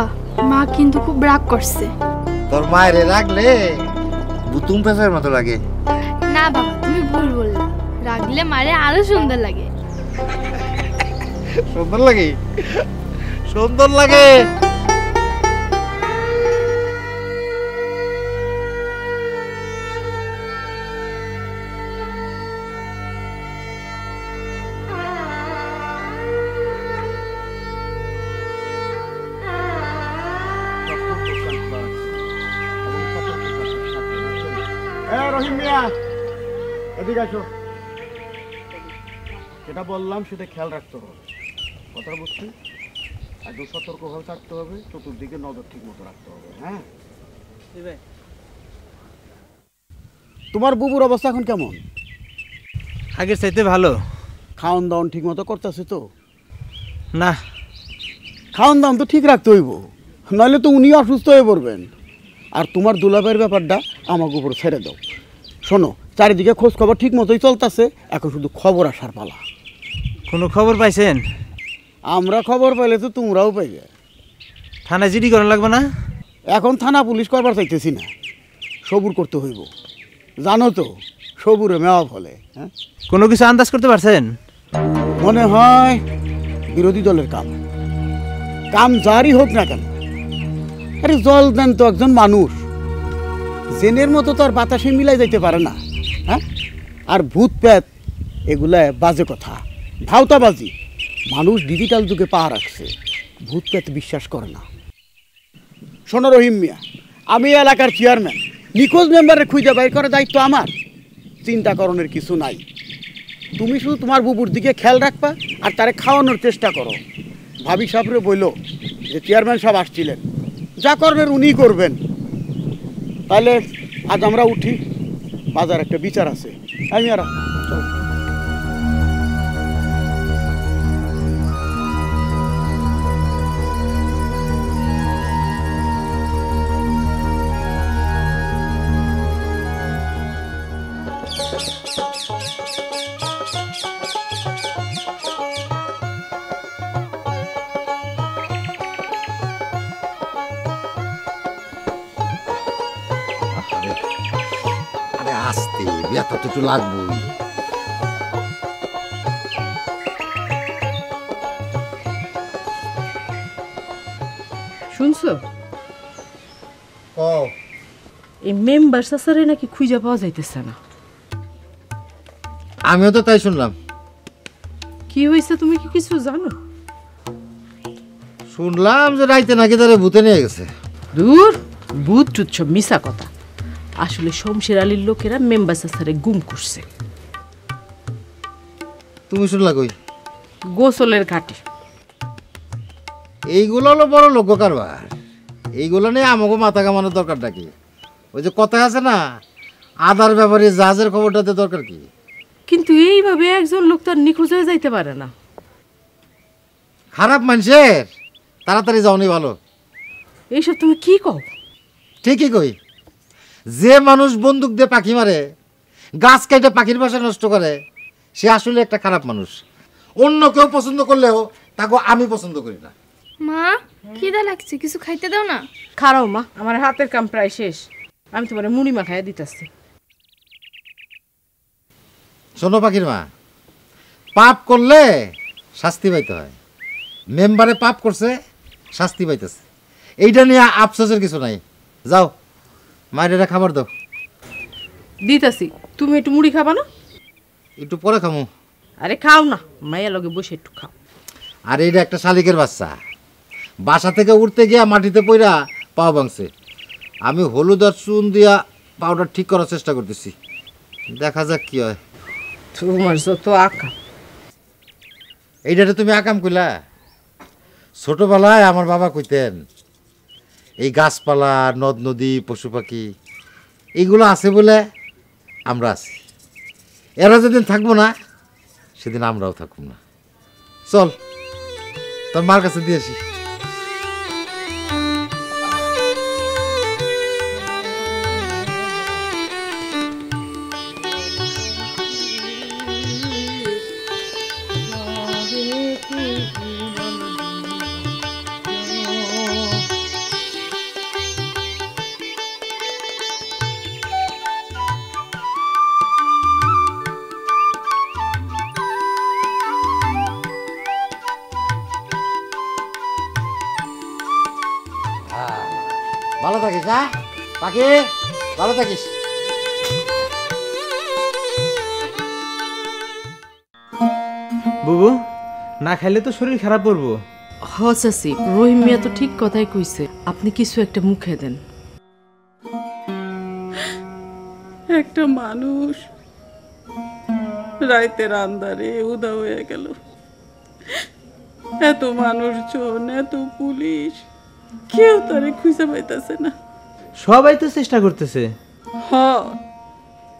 মা কিন্তু খুব রাগ করছে। তোর মায়ের রাগলে বুতুম পেঁচার মতো লাগে। না বাবা, তুমি ভুল বললে। রাগলে মারে আরো সুন্দর লাগে। সুন্দর লাগে, সুন্দর লাগে। রহিম মিয়া, এদিকে আসো। যেটা বললাম সেটা খেয়াল রাখতে হবে, কথা বুঝছি। একদম সতর্কভাবে থাকতে হবে, চতুর্দিকে নজর ঠিক মতো রাখতে হবে। হ্যাঁ, তোমার বুবুর অবস্থা এখন কেমন? আগের চাইতে ভালো। খাওয়ান দাওয়ান ঠিক মতো করতেছে তো? না, খাওয়ান দাওয়ান তো ঠিক রাখতে হইব, নইলে তো উনি অসুস্থ হয়ে পড়বেন। আর তোমার দুলাভাইয়ের ব্যাপারটা আমাকে উপর ছেড়ে দাও। শোনো, চারিদিকে খোঁজ খবর ঠিক মতোই চলতেছে, এখন শুধু খবর আসার পালা। কোনো খবর পাইছেন? আমরা খবর পাইলে তো তোমরাও পাইবে। থানায় জিডি করা লাগবে না? এখন থানা পুলিশ করবার চাইতেছি না, সবুর করতে হইব। জানো তো সবুরে মেওয়া ফলে। হ্যাঁ, কোনো কিছু আন্দাজ করতে পারছেন? মনে হয় বিরোধী দলের কাম। কাম যারই হোক না কেন, আরে জল দেন তো একজন মানুষ, জেনের মতো তো আর বাতাসে মিলাই যাইতে পারে না। হ্যাঁ, আর ভূত প্রেত এগুলা বাজে কথা, ভাওতাবাজি। মানুষ ডিজিটাল যুগে পা রাখছে, ভূত প্রেত বিশ্বাস করে না। শোনো রহিম মিয়া, আমি এলাকার চেয়ারম্যান, নিখোঁজ মেম্বারে খুঁজে বাইর করার দায়িত্ব আমার। চিন্তা করণের কিছু নাই, তুমি শুধু তোমার বুবুর দিকে খেয়াল রাখবা আর তারে খাওয়ানোর চেষ্টা করো। ভাবি সাহেবরে বলল যে চেয়ারম্যান সাহেব আসছিলেন, যা করবেন উনিই করবেন। তাহলে আজ আমরা উঠি, বাজার একটা বিচার আছে। আমি আর আসতে ব্যথা তো একটু লাগবেই। শুনছো, এই মেম্বার সাসারে নাকি খুঁজে পাওয়া যাইতেছে না। আমিও তো তাই শুনলাম। কি হয়েছে তুমি কি কিছু জানো? শুনলাম যে রাইতে নাকি তারে ভূতে নিয়ে গেছে। দূর, ভূত টুত সব মিছা কথা। আসলে শমশের আলীর লোকেরা মেম্বার সাসারে গুম করছে। তুমি শুনলা কই? গোসলের ঘাটে। এইগুলো হলো বড় লোক কারবার, এইগুলো নিয়ে আমাকে মাথা কামানোর দরকার নাকি? ওই যে কথা আছে না, আদার ব্যাপারে জাহাজের খবরটাতে দরকার কি? কিন্তু এইভাবে একজন লোক তার নিখোঁজ হয়ে যাইতে পারে না। খারাপ মানুষের তাড়াতাড়ি যাওনি ভালো। এইসব তুমি কি কও? ঠিকই কই। যে মানুষ বন্দুক দিয়ে পাখি মারে, গাছ কেটে পাখির বাসা নষ্ট করে, সে আসলে একটা খারাপ মানুষ। অন্য কেউ পছন্দ করলেও তাকে আমি পছন্দ করি না। মা, খিদা লাগছে, কিছু খাইতে দাও না। খারাও মা, আমার হাতের কাম প্রায় শেষ। আমি তোমার মুড়ি মাখাইয়া দিতেছি। শোনো পাখির মা, পাপ করলে শাস্তি পাইতে হয়। মেম্বারে পাপ করছে, শাস্তি পাইতেছে, এইটা নিয়ে আফসোসের কিছু নাই। যাও মায়ের খাবার দাও। দিতেছি, তুমি একটু মুড়ি খাবা না? একটু পরে খামু। আরে খাও না, মায়ের লগে বসে একটু খাও। আর এইটা একটা শালিকের বাচ্চা, বাসা থেকে উঠতে গিয়া মাটিতে পইরা পাও ভাঙছে। আমি হলুদ আর চুন দিয়া পাউডার ঠিক করার চেষ্টা করতেছি, দেখা যাক কি হয়। তোমার যত আকাম। এইটাতে তুমি আকাম কইলা? ছোটবেলায় আমার বাবা কইতেন, এই গাছপালা, নদ নদী, পশু পাখি এইগুলো আছে বলে আমরা আছি। এরা যেদিন থাকবো না সেদিন আমরাও থাকবো না। চল তোর মার কাছে দিয়ে আসি। ভালো থাকিস, হ্যাঁ পাখি, ভালো থাকিস। বুবু, না খাইলে তো শরীর খারাপ করবো। হসাসি, রহিম মিয়া তো ঠিক কথাই কইছে। আপনি কিছু একটা মুখে দেন। একটা মানুষ রাইতের আন্ধারে উদা হয়ে গেল। এত মানুষজন, এত পুলিশ, কেউ তারে খুঁজে পাইতেছে না। সবাই তো চেষ্টা করতেছে। হ,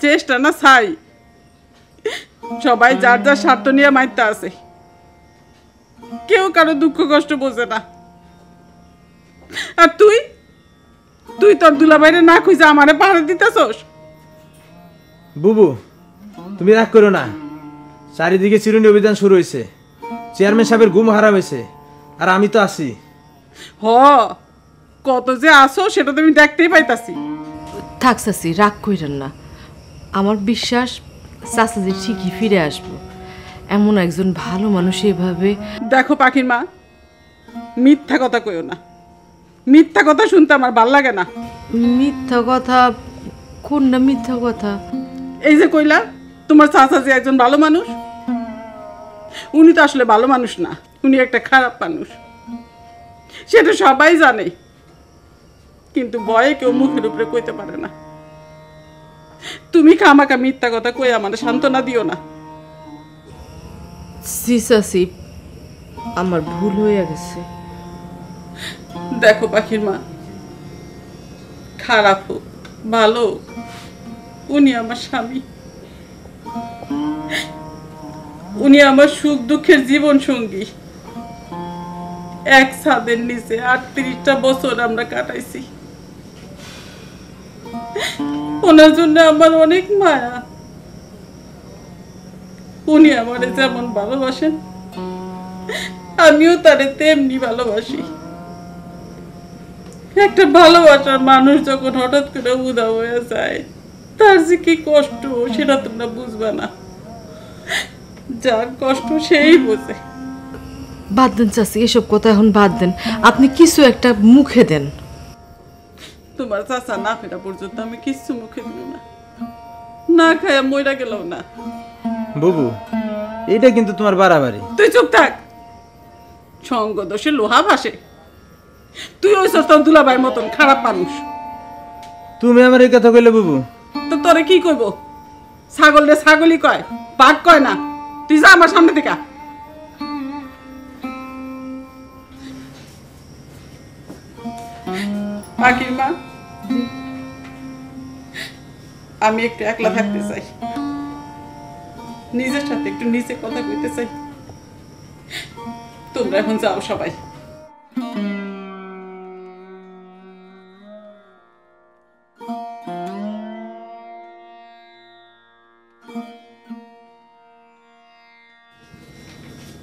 চেষ্টা না ছাই, সবাই যার যার স্বার্থ নিয়ে মারতে আছে। কেউ কারো দুঃখ কষ্ট বোঝে না। আর তুই তুই তোর দুলাভাইরে না খুঁজে আমারে পাহাড়ে দিতেছস। বুবু, তুমি রাগ করো না। চারিদিকে চিরুনি অভিযান শুরু হয়েছে, চেয়ারম্যান সাহেবের গুম হারাম হয়েছে, আর আমি তো আছি। হ, কত যে আসো সেটা তুমি দেখতেই পাইতাছি। থাক চাচি, রাগ কইরেন না। আমার বিশ্বাস চাচাজি ঠিকই ফিরে আসবো। এমন একজন ভালো মানুষ এভাবে। দেখো পাখির মা, মিথ্যা কথা কইও না। মিথ্যা কথা শুনতে আমার ভাল লাগে না। মিথ্যা কথা? কোনটা মিথ্যা কথা? এই যে কইলা তোমার চাচা যে একজন ভালো মানুষ, উনি তো আসলে ভালো মানুষ না, উনি একটা খারাপ মানুষ, সেটা সবাই জানে, কিন্তু ভয়ে কেউ মুখের উপরে কইতে পারে না। তুমি খামাকা মিথ্যা কথা কই আমার সান্ত্বনা দিও না। সিসাসি, আমার ভুল হয়ে গেছে। দেখো পাখির মা, খারাপ হোক ভালো হোক, উনি আমার স্বামী, উনি আমার সুখ দুঃখের জীবন সঙ্গী। এক ছাদের নিচে 38টা বছর আমরা কাটাইছি। ওনার জন্য আমার অনেক মায়া। উনি আমারে যেমন ভালোবাসেন, আমিও তারে তেমনি ভালোবাসি। একটা ভালোবাসার মানুষ যখন হঠাৎ করে উধাও হয়ে যায়, তার যে কি কষ্ট সেটা তোমরা বুঝবা না। যার কষ্ট সেই বোঝে। বাদ দেন চাচি, এসব কথা এখন বাদ দেন। আপনি কিছু একটা মুখে দেন। তোমার চাচা না ফেরা পর্যন্ত আমি কিচ্ছু মুখে দিব না, না খায়া মইরা গেলাম না। বুবু, এইটা কিন্তু তোমার বাড়াবাড়ি। তুই চুপ থাক। সঙ্গ দোষে লোহা ভাসে। তুই ওই তোর দুলাভাইয়ের মতন খারাপ মানুষ। তুমি আমার এই কথা কইলে বুবু? তো তোরে কি কইব? ছাগল রে ছাগলই কয়, বাঘ কয় না। তুই যা আমার সামনে থেকে। পাখির মা, আমি একটু একলা থাকতে চাই, নিজের সাথে একটু নিজে কথা কইতে চাই। তোমরা এখন যাও সবাই।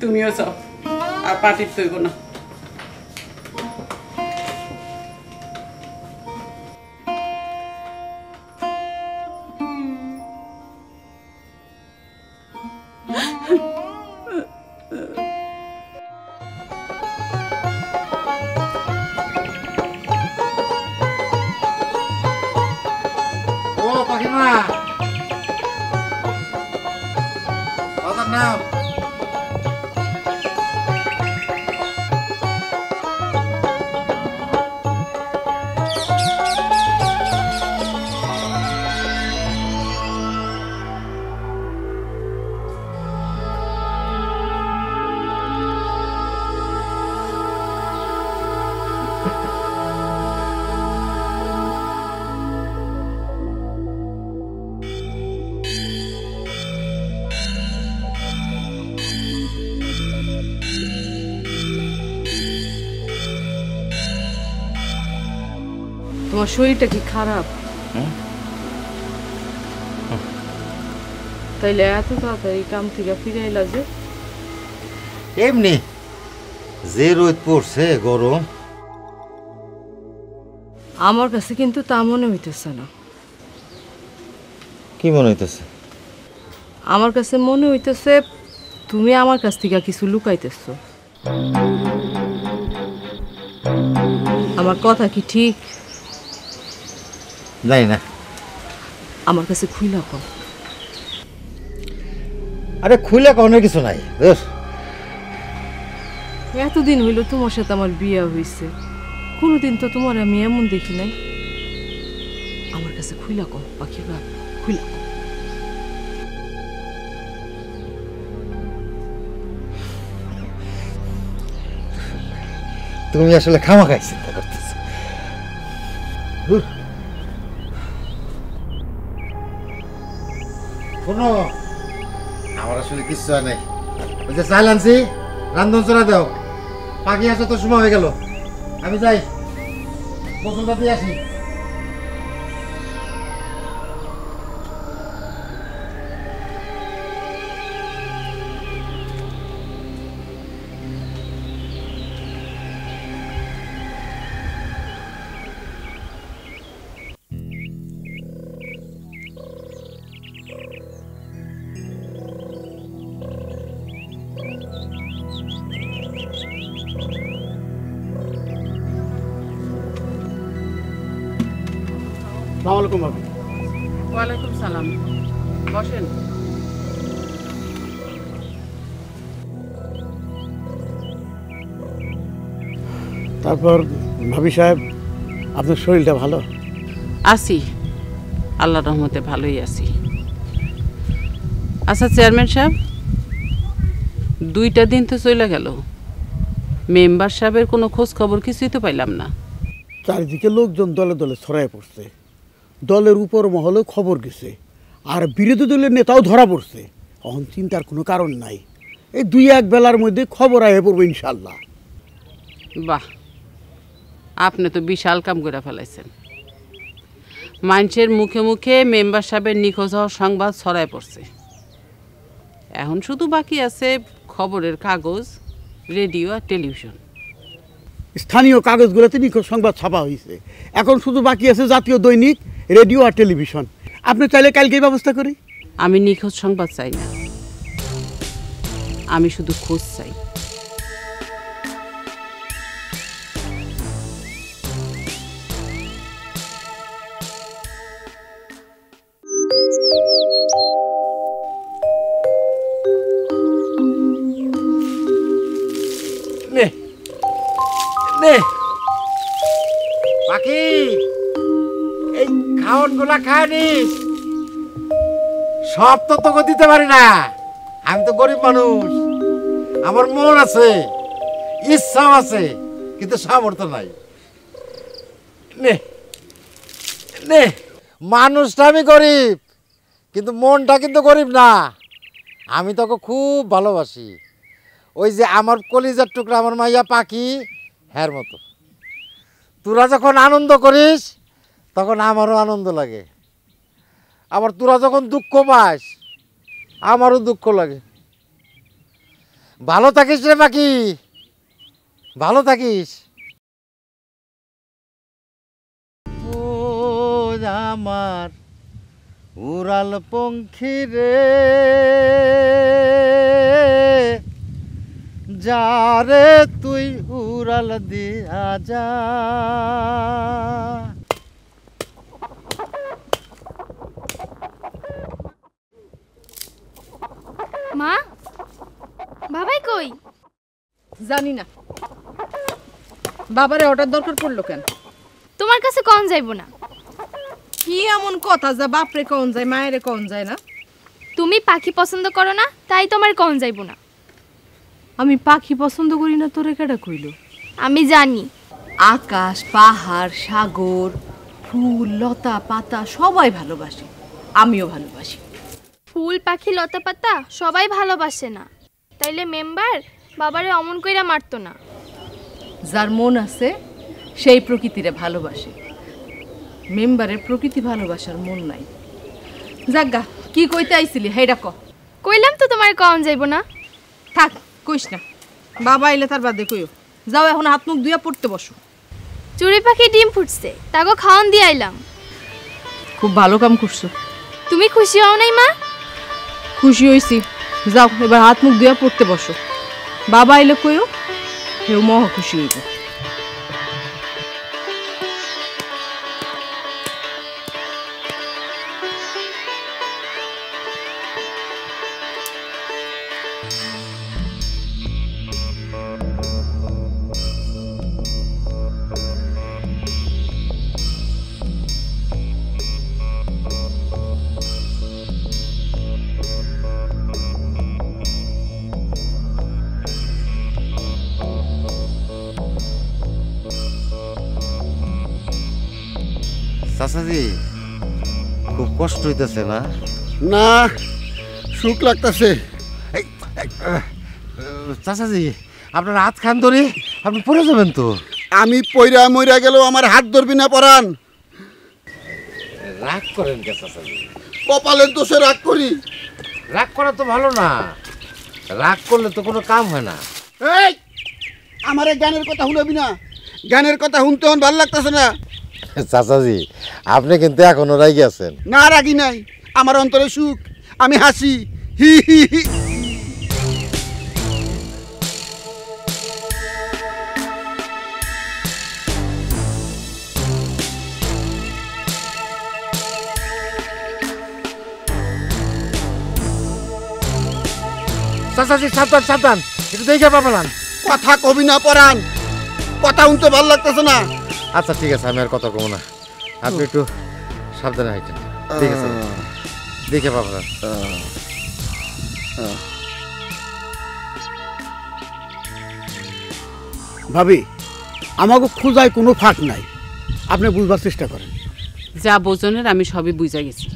তুমিও যাও, আর পাটির তৈব না। ও পাখিমা, বাজার নাম। তোমার শরীরটা কি খারাপ? তাইলে এত তাড়াতাড়ি কাম থেকে ফিরে এলা যে? এমনি যে রোদ পড়ছে, গরম। আমার কাছে কিন্তু তা মনে হইতেছে না। কি মনে হইতেছে? আমার কাছে মনে হইতেছে তুমি আমার কাছ থেকে কিছু লুকাইতেছো। আমার কথা কি ঠিক? জানি না। আমার কাছে খুইলা কও। আরে খুইলা কনের কিছু নাই। এতদিন হইল তোমার সাথে আমার বিয়ে হয়েছে, কোনোদিন তো তোমার আমি এমন দেখি নাই। আমার কাছে খুইলা কও পাখির বাপ, খুইলা কও। তুমি আসলে খামাখাই চিন্তা করতেছ। শোনো, আমার আসলে কিচ্ছু হয় নাই। ওই যে চাল আনছি, রান্ধন চড়া দাও। পাখি আসা তো সময় হয়ে গেল, আমি যাই, গোসলটা দিয়ে আসি। আসসালামু আলাইকুম ভাবি। ওয়ালাইকুম সালাম, বসেন। তারপর ভাবি সাহেব, আপনার শরীরটা ভালো? আছি, আল্লাহর রহমতে ভালোই আছি। আচ্ছা চেয়ারম্যান সাহেব, 2টা দিন তো চলে গেল, মেম্বার সাহেবের কোনো খোঁজ খবর কিছুই তো পাইলাম না। চারিদিকে লোকজন দলে দলে ছড়ায় পড়ছে, দলের উপর মহলেও খবর গেছে, আর বিরোধী দলের নেতাও ধরা পড়ছে। এখন চিন্তার কোনো কারণ নাই, এই 2-1 বেলার মধ্যে খবর আয়ে পড়বো ইনশাল্লাহ। বাহ, আপনি তো বিশাল কাম করে ফেলাইছেন। মানুষের মুখে মুখে মেম্বার সাহেবের নিখোঁজ হওয়ার সংবাদ ছড়ায় পড়ছে। এখন শুধু বাকি আছে খবরের কাগজ, রেডিও আর টেলিভিশন। স্থানীয় কাগজগুলোতে নিখোঁজ সংবাদ ছাপা হয়েছে, এখন শুধু বাকি আছে জাতীয় দৈনিক, রেডিও আর টেলিভিশন। আপনি চাইলে কালকেই ব্যবস্থা করি। আমি নিখোঁজ সংবাদ চাই না, আমি শুধু খোঁজ চাই। পাখি, এই খাওয়ান গুলা খায় নিস, সব তো তোকে দিতে পারি না। আমি তো গরিব মানুষ, আমার মন আছে, ইচ্ছাও আছে, কিন্তু সামর্থ্য নাই। নে নে, মানুষটা আমি গরিব, কিন্তু মনটা কিন্তু গরিব না। আমি তোকে খুব ভালোবাসি, ওই যে আমার কলিজার টুকরা আমার মাইয়া পাখি, হ্যার মতো। তোরা যখন আনন্দ করিস তখন আমারও আনন্দ লাগে, আবার তোরা যখন দুঃখ পাস আমারও দুঃখ লাগে। ভালো থাকিস রে পাখি, ভালো থাকিস। ও আমার উড়াল পঙ্খী রে, যারে তুই উড়াল দিয়া যা। মা, বাবাই কই? জানি না, বাবারে অর্ডার দরকার পড়লো কেন? তোমার কাছে কন যাইব না? কি এমন কথা যা বাপরে কন যায় মায়েরে কন যায় না? তুমি পাখি পছন্দ করো না, তাই তোমার কন যাইব না। আমি পাখি পছন্দ করি না তোরে কেডা কইল? আমি জানি। আকাশ, পাহাড়, সাগর, ফুল, লতা পাতা সবাই ভালোবাসে, আমিও ভালোবাসি। ফুল, পাখি, লতা পাতা সবাই ভালোবাসে না, তাইলে মেম্বার বাবারে অমন কইরা মারতো না। যার মন আছে সেই প্রকৃতিরে ভালোবাসে, মেম্বারের প্রকৃতি ভালোবাসার মন নাই। জাগা, কি কইতে আইছিলি হেইডা ক। কইলাম তো তোমার কন যাইব না। থাক, কইস না, বাবা আইলে তার বাদে কইও। যাও এখন হাত মুখ ধুইয়া পড়তে বসো। চুড়ি পাখি ডিম ফুটছে, তাগো খাওয়ান দিয়ে আইলাম। খুব ভালো কাম করছো। তুমি খুশি হও নাই মা? খুশি হইছি। যাও এবার হাত মুখ ধুইয়া পড়তে বসো, বাবা আইলে কইও, হেও মহা খুশি হইব। চাচাজি, খুব কষ্ট হইতেছে না? না, সুখ লাগতেছে। চাচাজি, আপনার হাত খান ধরে আপনি পড়ে যাবেন তো। আমি পয়রা মইরা গেলেও আমার হাত ধরবি না পরান। রাগ করেন কে চাচাজি? কপালের দোষে রাগ করি? রাগ করা তো ভালো না, রাগ করলে তো কোনো কাম হয় না। এই, আমার গানের কথা শুনবি না, গানের কথা শুনতে ভালো লাগতেছে না। চাচাজি, আপনি কিন্তু এখনো রাগি আছেন। না, রাগি নাই, আমার অন্তরে সুখ, আমি হাসি, হি হি হি। চাচাজি সাবধান সাবধান, একটু দেখে পাবেন। কথা কবি না পরান, কথা শুনতে ভালো লাগতেছে না। আচ্ছা ঠিক আছে, আমি আর কথা কমো না, আপনি একটু সাবধানে হাইটেন। ঠিক আছে, দেখে পাবেন। ভাবি, আমাকে খোঁজায় কোনো ফাঁক নাই, আপনি বুঝবার চেষ্টা করেন। যা বোঝনের আমি সবই বুঝা গেছি,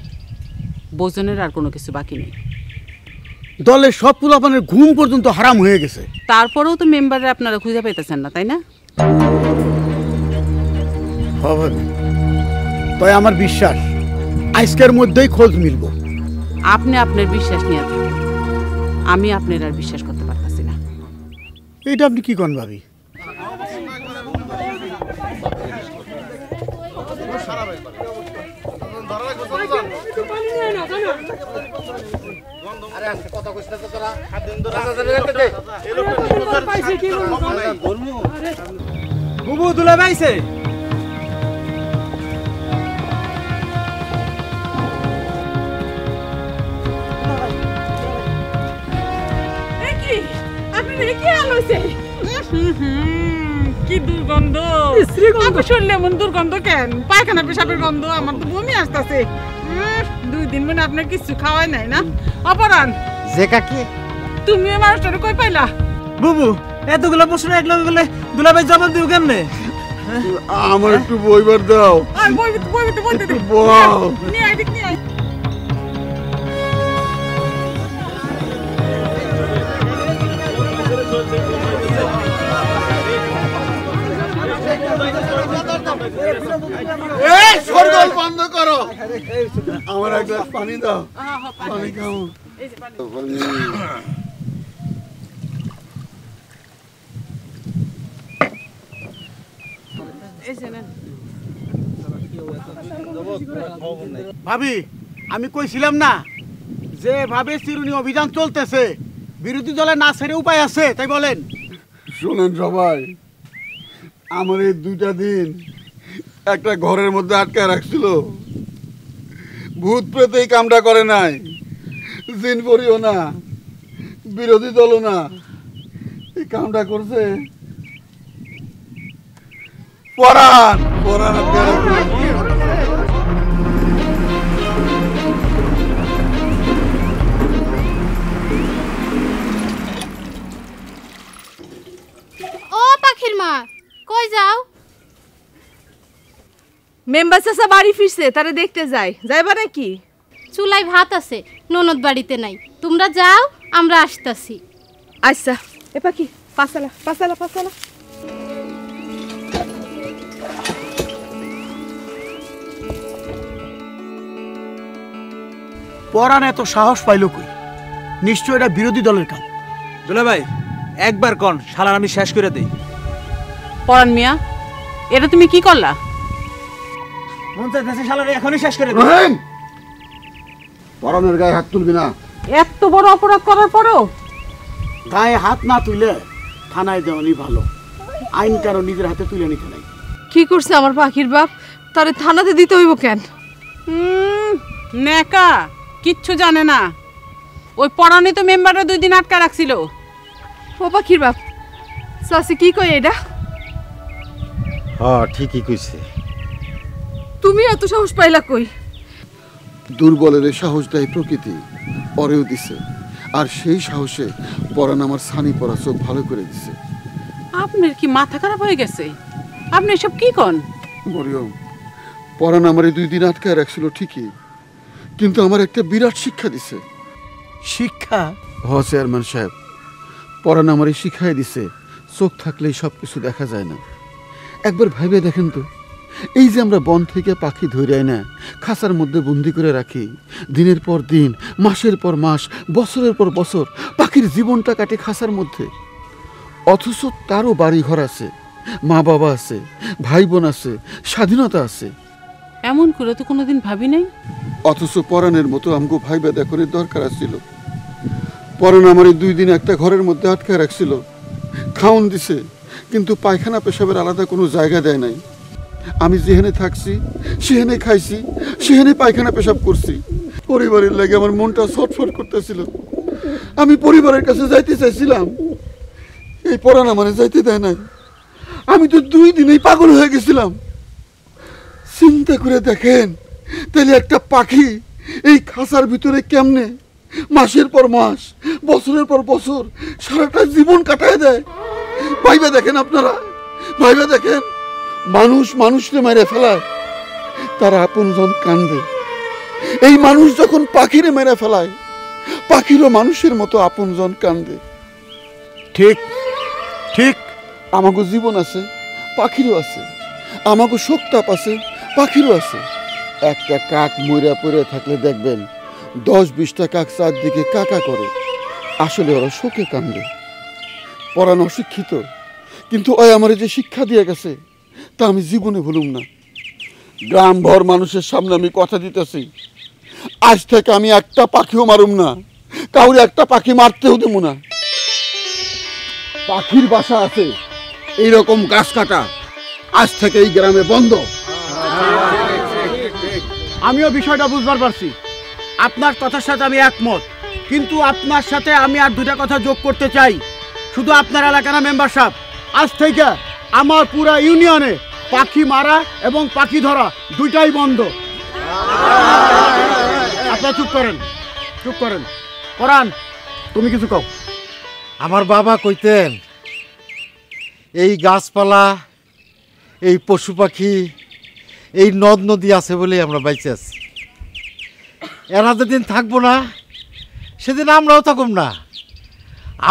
বোঝনের আর কোনো কিছু বাকি নেই। দলের সব পোলাপানের ঘুম পর্যন্ত হারাম হয়ে গেছে। তারপরেও তো মেম্বারে আপনারা খুঁজে পাইতেছেন না, তাই না? হবে, তাই আমার বিশ্বাস আজকের মধ্যেই খোঁজ মিলব। আপনি আপনার বিশ্বাস নিয়ে থাকেন, আমি আপনার আর বিশ্বাস করতে পারতেছি না। এটা আপনি কি করেন ভাবি? বুবু দুলা পাইছে। কি দুর্গন্ধ! আমার শরীরে এমন দুর্গন্ধ কেন? পায়খানা পেশাবের গন্ধ, আমার তো বমি আসতেছে। 2 দিন মানে আপনার কিছু খাওয়াই নাই না? অপরাণ, যে কাকি তুমি এই মানুষটারে কই পাইলা? বুবু এতগুলো প্রশ্ন একলগে বলে দুলাভাই জবাব দিও কেমনে? আমার একটু বইবার দাও। আর বইতে দে। বাহ, নিয়ে আয়, নিয়ে আয়। এই সরগোল বন্ধ করো, আমার এক গ্লাস পানি দাও। পানি খাও। ভাবি, আমি কইছিলাম না যে ভাবে চিরুনি অভিযান চলতেছে, বিরোধী দলে না ছেড়ে উপায় আছে, তাই বলেন। শোনেন সবাই, আমার এই 2টা দিন একটা ঘরের মধ্যে আটকে রাখছিল। ভূত প্রেত এই কামটা করে নাই, জিন পরিও না, বিরোধী দলও না, এই কামটা করছে পরাণ। পরাণ আটকে রাখছে। ও পাখির মা, কই যাও? মেম্বার চাচা বাড়ি ফিরছে, তারে দেখতে যাই। যাইবা নাকি? চুলাই ভাত আছে, ননদ বাড়িতে নাই। তোমরা যাও, আমরা আসতাছি। আচ্ছা, এ পাখি পাসালা পাসালা পাসালা। পরাণ এত সাহস পাইল কই? নিশ্চয় এটা বিরোধী দলের কাম। দুলাভাই একবার কন, শালার আমি শেষ করে দেই। পরাণ মিয়া, এটা তুমি কি করলা? মন চাইতেছে শালার এখনই শেষ করে দেই। রহিম, পরাণের গায়ে হাত তুলবি না। এত বড় অপরাধ করার পরও গায়ে হাত না তুলে থানায় দেওয়ানি ভালো। আইন কারো নিজের হাতে তুলে নিতে নাই। কি করছে আমার পাখির বাপ? তারে থানাতে দিতে হইব কেন? নেকা কিচ্ছু জানে না। ওই পরাণে তো মেম্বাররা 2 দিন আটকা রাখছিল। ও পাখির বাপ, চাচি কি কই এটা? হ্যাঁ ঠিকই কইছে। তুমি এত সাহস পাইলা কই? দুর্বলের সাহস দেয় প্রকৃতি, পরেও দিছে। আর সেই সাহসে পরাণ আমার ছানি পড়া চোখ ভালো করে দিছে। আপনার কি মাথা খারাপ হয়ে গেছে? আপনি এসব কি কন? মরিয়ম, পরাণ আমার এই 2 দিন আটকায় রাখছিল ঠিকই, কিন্তু আমার একটা বিরাট শিক্ষা দিছে। শিক্ষা? হ চেয়ারম্যান সাহেব, পরাণ আমারই শিখাই দিছে চোখ থাকলেই সব কিছু দেখা যায় না। একবার ভাইবে দেখেন তো, এই যে আমরা বন থেকে পাখি ধরে না খাঁচার মধ্যে বন্দি করে রাখি, দিনের পর দিন, মাসের পর মাস, বছরের পর বছর পাখির জীবনটা কাটে খাঁচার মধ্যে। অথচ তারও বাড়ি ঘর আছে, মা বাবা আছে, ভাই বোন আছে, স্বাধীনতা আছে। এমন করে তো কোনোদিন ভাবি নাই। অথচ পরাণের মতো আমগো ভাই বেদা করে দরকার ছিল। পরাণ আমার এই 2 দিন একটা ঘরের মধ্যে আটকায় রাখছিল, খাওন দিছে, কিন্তু পায়খানা পেশাবের আলাদা কোনো জায়গা দেয় নাই। আমি যেখানে থাকছি সেখানে খাইছি, সেখানে পায়খানা পেশাব করছি। পরিবারের লাগে আমার মনটা ছটফট করতেছিল। আমি পরিবারের কাছে যাইতে চাইছিলাম, এই পরাণ আমারে যাইতে দেয় নাই। আমি তো 2 দিনেই পাগল হয়ে গেছিলাম। চিন্তা করে দেখেন, তাহলে একটা পাখি এই খাঁচার ভিতরে কেমনে মাসের পর মাস, বছরের পর বছর সারাটা জীবন কাটায় দেয়। ভাইবা দেখেন আপনারা, ভাইবা দেখেন, মানুষ মানুষকে মেরে ফেলায়, তারা আপনজন কান্দে। এই মানুষ যখন পাখিরে মেরে ফেলায়, পাখিরও মানুষের মতো আপনজন কান্দে। ঠিক ঠিক, আমাকে জীবন আছে, পাখিরও আছে, আমাকে শোকতাপ আছে, পাখিরও আছে। একটা কাক মইরা পড়ে থাকলে দেখবেন 10-20টা কাক চারদিকে কাকা করে, আসলে ওরা শোকে কান্দে। পড়ানো অশিক্ষিত, কিন্তু ওই আমার যে শিক্ষা দিয়ে গেছে তা আমি জীবনে ভুলুম না। গ্রাম ভর মানুষের সামনে আমি কথা দিতেছি, আজ থেকে আমি একটা পাখিও মারুম না, কাউরে একটা পাখি মারতেও দেব না। পাখির বাসা আছে, এইরকম গাছ কাটা আজ থেকে এই গ্রামে বন্ধ। আমিও বিষয়টা বুঝবার পারছি, আপনার কথার সাথে আমি একমত, কিন্তু আপনার সাথে আমি আর 2টা কথা যোগ করতে চাই। শুধু আপনার এলাকার মেম্বার সাহেব, আজ থেকে আমার পুরা ইউনিয়নে পাখি মারা এবং পাখি ধরা 2টাই বন্ধ। আপনারা চুপ করেন, চুপ করেন। পরাণ, তুমি কিছু কও। আমার বাবা কইতেন, এই গাছপালা, এই পশু পাখি, এই নদ নদী আছে বলেই আমরা বাইচে আছি। এরা যেদিন থাকবো না, সেদিন আমরাও থাকুম না।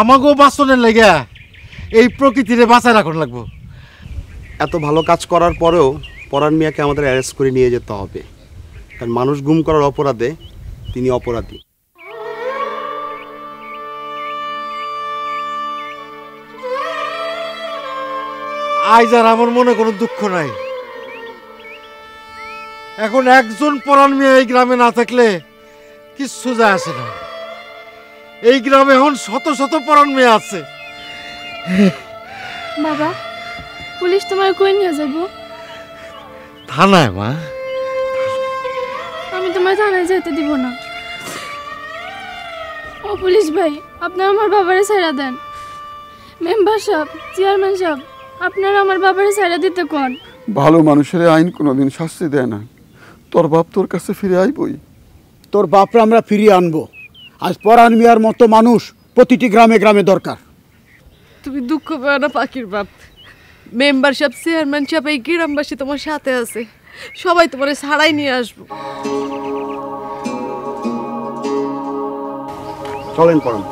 আমাকেও বাঁচনের লেগে এই প্রকৃতিরে বাঁচায় রাখুন লাগবো। এত ভালো কাজ করার পরেও পরাণ মিয়াকে আমাদের অ্যারেস্ট করে নিয়ে যেতে হবে, কারণ মানুষ গুম করার অপরাধে তিনি অপরাধী। আজ আর আমার মনে কোনো দুঃখ নাই। এখন একজন পরাণ মিয়া এই গ্রামে না থাকলে কিচ্ছু যায় আসে না। এই গ্রামে এখন শত শত পরাণ মিয়া আছে। বাবা, পুলিশ তোমার কই নিয়ে যাব? থানায় মা। আমি তোমার থানায় যেতে দিব না। ও পুলিশ ভাই, আপনারা আমার বাবারে ছেড়ে দেন। মেম্বার সাহেব, চেয়ারম্যান সাহেব, আপনারা আমার বাবারে ছেড়ে দিতে কোন। ভালো মানুষের আইন কোনোদিন শাস্তি দেয় না। তোর বাপ তোর কাছে ফিরে আইবই। তোর বাপরা আমরা ফিরিয়ে আনবো। আজ পরাণ মিয়ার মতো মানুষ প্রতিটি গ্রামে গ্রামে দরকার। তুমি দুঃখ পাও না পাখির বাপ। মেম্বার সাহেব, চেয়ারম্যান সাহেব, এই গ্রামবাসী তোমার সাথে আছে, সবাই তোমার ছাড়াই নিয়ে আসবো। চলেন পরাণ।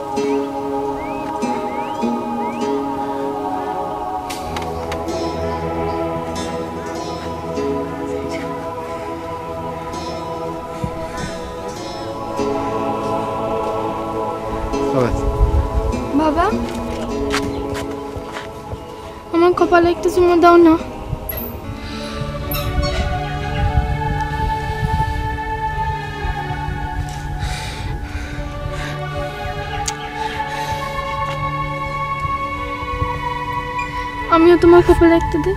বাবা, আমার কপালে একটু চুমু দাও না। আমিও তোমার কপালে একটা দিই।